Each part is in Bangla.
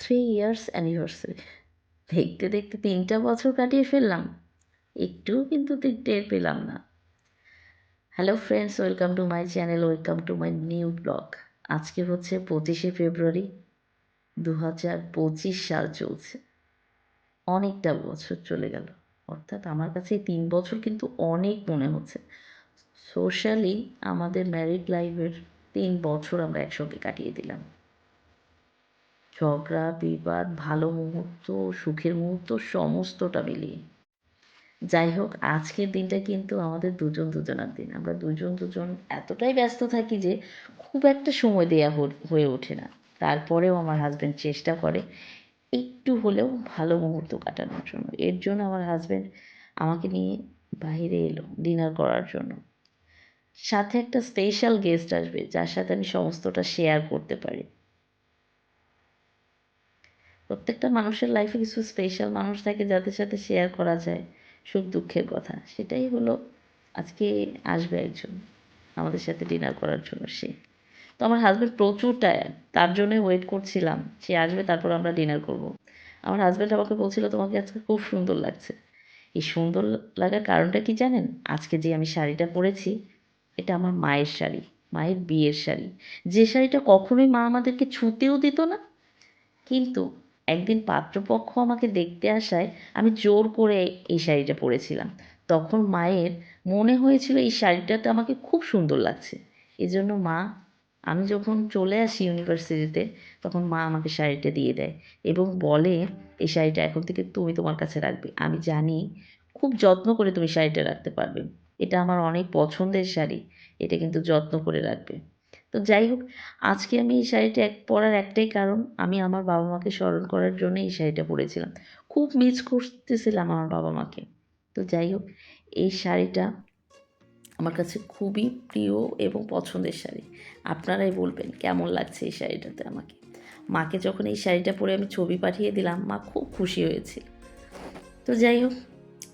3 ইয়ার্স অ্যানিভার্সারি দেখতে দেখতে 3টা বছর কাটিয়ে ফেললাম, একটুও কিন্তু টের পেলাম না। Hello friends, welcome to my channel, welcome to my new blog. আজকে হচ্ছে 25শে ফেব্রুয়ারি, 2025 সাল চলছে। অনেকটা বছর চলে গেল, অর্থাৎ আমার কাছে এই 3 বছর কিন্তু অনেক মনে হচ্ছে। সোশ্যালি আমাদের ম্যারিড লাইফের 3 বছর আমরা একসঙ্গে কাটিয়ে দিলাম। ঝগড়া, বিবাদ, ভালো মুহূর্ত, সুখের মুহূর্ত সমস্তটা মিলিয়ে। যাই হোক, আজকের দিনটা কিন্তু আমাদের দুজনার দিন। আমরা দুজন এতটাই ব্যস্ত থাকি যে খুব একটা সময় দেয়া হয়ে ওঠে না। তারপরেও আমার হাজব্যান্ড চেষ্টা করে একটু হলেও ভালো মুহূর্ত কাটানোর জন্য। এর জন্য আমার হাজব্যান্ড আমাকে নিয়ে বাইরে এলো ডিনার করার জন্য। সাথে একটা স্পেশাল গেস্ট আসবে যার সাথে আমি সমস্তটা শেয়ার করতে পারি। প্রত্যেকটা মানুষের লাইফে কিছু স্পেশাল মানুষ থাকে যাদের সাথে শেয়ার করা যায় সুখ দুঃখের কথা। সেটাই হলো আজকে আসবে একজন আমাদের সাথে ডিনার করার জন্য। সে তো আমার হাজব্যান্ড প্রচুর টায়ার্ড, তার জন্যই ওয়েট করছিলাম সে আসবে, তারপর আমরা ডিনার করব। আমার হাজব্যান্ড আমাকে বলছিল তোমাকে আজকে খুব সুন্দর লাগছে। এই সুন্দর লাগার কারণটা কি জানেন? আজকে যে আমি শাড়িটা পরেছি এটা আমার মায়ের শাড়ি, মায়ের বিয়ের শাড়ি। যে শাড়িটা কখনোই মা আমাদেরকে ছুঁতেও দিত না, কিন্তু একদিন পাত্রপক্ষ আমাকে দেখতে আসায় আমি জোর করে এই শাড়িটা পরেছিলাম। তখন মায়ের মনে হয়েছিল এই শাড়িটাতে আমাকে খুব সুন্দর লাগছে। এজন্য মা, আমি যখন চলে আসি ইউনিভার্সিটিতে তখন মা আমাকে শাড়িটা দিয়ে দেয় এবং বলে এই শাড়িটা এখন থেকে তুমি তোমার কাছে রাখবে। আমি জানি খুব যত্ন করে তুমি শাড়িটা রাখতে পারবে। এটা আমার অনেক পছন্দের শাড়ি, এটা কিন্তু যত্ন করে রাখবে। তো যাই হোক, আজকে আমি এই শাড়িটা পরার একটাই কারণ, আমি আমার বাবা মাকে স্মরণ করার জন্য এই শাড়িটা পরেছিলাম। খুব মিস করতেছিলাম আমার বাবা মাকে। তো যাই হোক, এই শাড়িটা আমার কাছে খুবই প্রিয় এবং পছন্দের শাড়ি। আপনারাই বলবেন কেমন লাগছে এই শাড়িটাতে আমাকে। মাকে যখন এই শাড়িটা পরে আমি ছবি পাঠিয়ে দিলাম, মা খুব খুশি হয়েছিল। তো যাই হোক,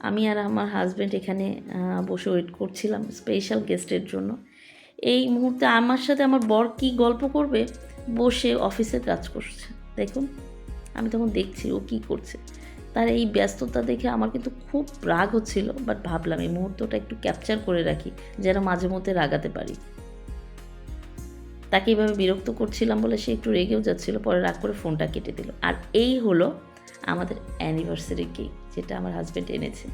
আমি আর আমার হাজব্যান্ড এখানে বসে ওয়েট করছিলাম স্পেশাল গেস্টের জন্য। এই মুহূর্তে আমার সাথে আমার বর কী গল্প করবে, বসে অফিসের কাজ করছে। দেখুন, আমি তখন দেখছি ও কী করছে। তার এই ব্যস্ততা দেখে আমার কিন্তু খুব রাগ হচ্ছিল, বাট ভাবলাম এই মুহূর্তটা একটু ক্যাপচার করে রাখি যেন মাঝে মধ্যে রাগাতে পারি। তাকে এইভাবে বিরক্ত করছিলাম বলে সে একটু রেগেও যাচ্ছিল, পরে রাগ করে ফোনটা কেটে দিল। আর এই হলো আমাদের অ্যানিভার্সারি কেক, যেটা আমার হাজব্যান্ড এনেছে,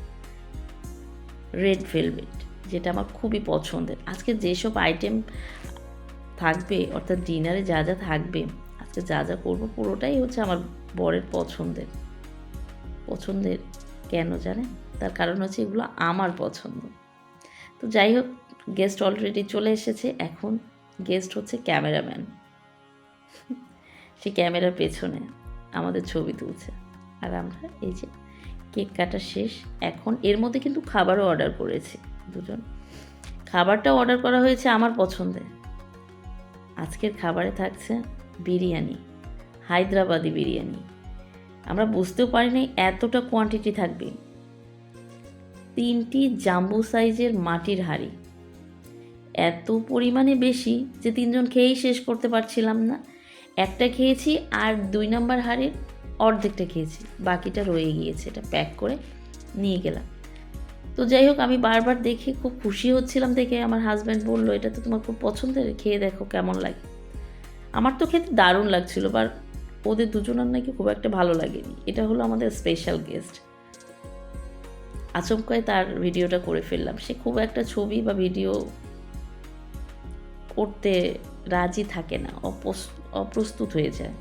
রেড ভেলভেট, যেটা আমার খুবই পছন্দের। আজকে যেসব আইটেম থাকবে, অর্থাৎ ডিনারে যা যা থাকবে, আজকে যা যা করবো পুরোটাই হচ্ছে আমার বরের পছন্দের। কেন জানেন? তার কারণ হচ্ছে এগুলো আমার পছন্দ। তো যাই হোক, গেস্ট অলরেডি চলে এসেছে। এখন গেস্ট হচ্ছে ক্যামেরাম্যান। সে ক্যামেরার পেছনে আমাদের ছবি তুলছে, আর আমরা এই যে কেক কাটা শেষ। এখন এর মধ্যে কিন্তু খাবারও অর্ডার করেছি দুজন। খাবারটা অর্ডার করা হয়েছে আমার পছন্দের। আজকের খাবারে থাকছে বিরিয়ানি, হায়দ্রাবাদি বিরিয়ানি। আমরা বুঝতেও পারিনি এতটা কোয়ান্টিটি থাকবে। 3টি জাম্বো সাইজের মাটির হাঁড়ি, এত পরিমাণে বেশি যে 3জন খেয়েই শেষ করতে পারছিলাম না। একটা খেয়েছি আর 2 নম্বর হাঁড়ির অর্ধেকটা খেয়েছি, বাকিটা রয়ে গিয়েছে, এটা প্যাক করে নিয়ে গেলাম। তো যাই হোক, আমি বারবার দেখে খুব খুশি হচ্ছিলাম দেখে আমার হাজব্যান্ড বলল এটা তো তোমার খুব পছন্দের, খেয়ে দেখো কেমন লাগে। আমার তো খেতে দারুণ লাগছিল, বাট ওদের দুজনের নাকি খুব একটা ভালো লাগেনি। এটা হলো আমাদের স্পেশাল গেস্ট। আচমকায় তার ভিডিওটা করে ফেললাম। সে খুব একটা ছবি বা ভিডিও করতে রাজি থাকে না, অপ্রস্তুত হয়ে যায়।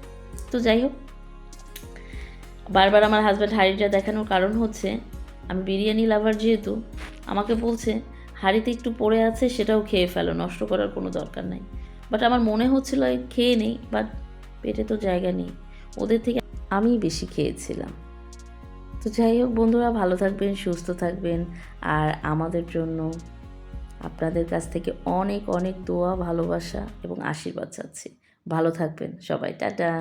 তো যাই হোক, বারবার আমার হাজব্যান্ড হাঁড়িটা দেখানোর কারণ হচ্ছে আমি বিরিয়ানি লাভার, যেহেতু আমাকে বলছে হাঁড়িতে একটু পড়ে আছে সেটাও খেয়ে ফেলো, নষ্ট করার কোনো দরকার নাই। বাট আমার মনে হচ্ছিল খেয়ে নেই, বাট পেটে তো জায়গা নেই, ওদের থেকে আমিই বেশি খেয়েছিলাম। তো যাই হোক বন্ধুরা, ভালো থাকবেন, সুস্থ থাকবেন, আর আমাদের জন্য আপনাদের কাছ থেকে অনেক অনেক দোয়া, ভালোবাসা এবং আশীর্বাদ চাচ্ছি। ভালো থাকবেন সবাই, টাটা।